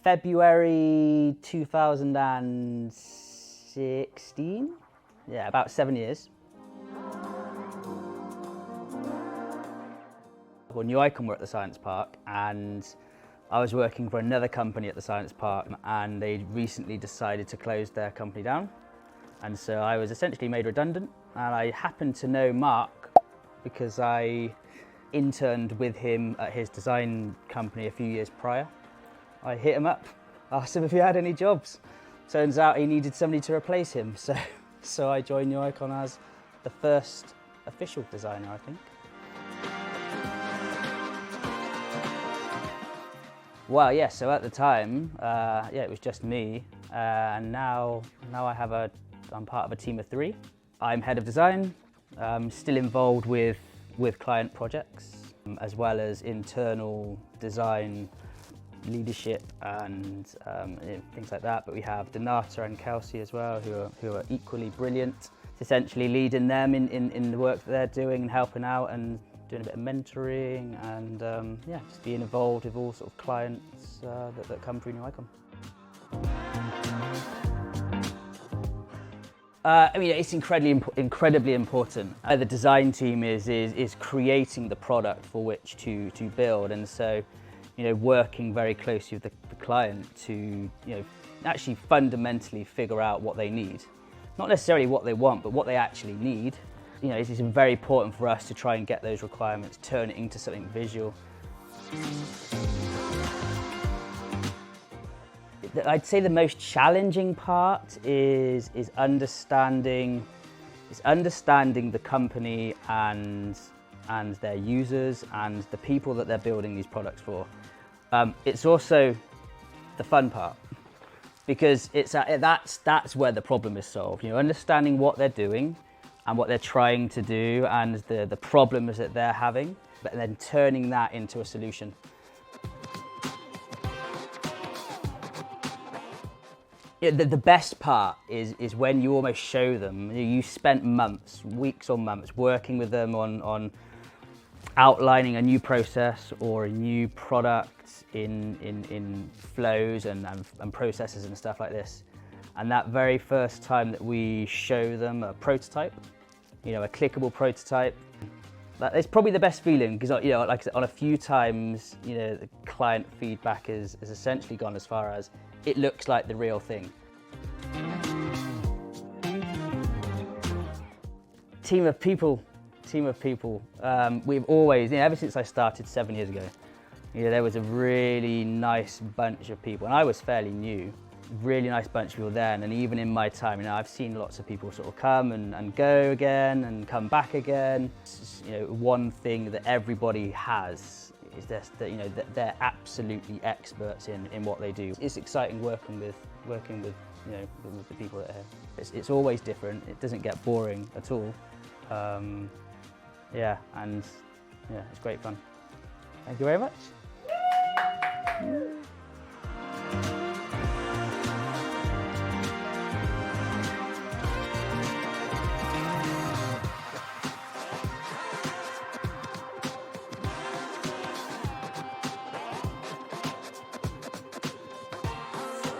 February 2016. Yeah, about 7 years. Well, New Icon were at the science park, and I was working for another company at the science park, and they recently decided to close their company down. And so I was essentially made redundant, and I happened to know Mark because I interned with him at his design company a few years prior. I hit him up, asked him if he had any jobs. Turns out he needed somebody to replace him, so I joined New Icon as the first official designer, I think. Well, yeah, so at the time, it was just me, and now I'm part of a team of 3. I'm head of design, still involved with client projects, as well as internal design leadership and things like that. But we have Donata and Kelsey as well, who are equally brilliant. It's essentially leading them in the work that they're doing and helping out and doing a bit of mentoring and just being involved with all sort of clients that come through New Icon. I mean, it's incredibly important. The design team is creating the product for which to build, and so working very closely with the client to actually fundamentally figure out what they need, not necessarily what they want, but what they actually need. It's very important for us to try and get those requirements, turn it into something visual. I'd say the most challenging part is understanding the company and their users and the people that they're building these products for. It's also the fun part, because that's where the problem is solved. Understanding what they're doing and what they're trying to do and the problems that they're having, but then turning that into a solution. The best part is when you almost show them. You spent months, weeks or months, working with them on outlining a new process or a new product in flows and processes and stuff like this. And that very first time that we show them a prototype, a clickable prototype, it's probably the best feeling, because like I said, on a few times, the client feedback has essentially gone as far as it looks like the real thing. Team of people. We've always, ever since I started 7 years ago, there was a really nice bunch of people, and I was fairly new. Really nice bunch of people then, and even in my time, I've seen lots of people sort of come and go again and come back again. One thing that everybody has is that they're absolutely experts in what they do. It's exciting working with the people that are here. It's always different. It doesn't get boring at all. It's great fun. Thank you very much.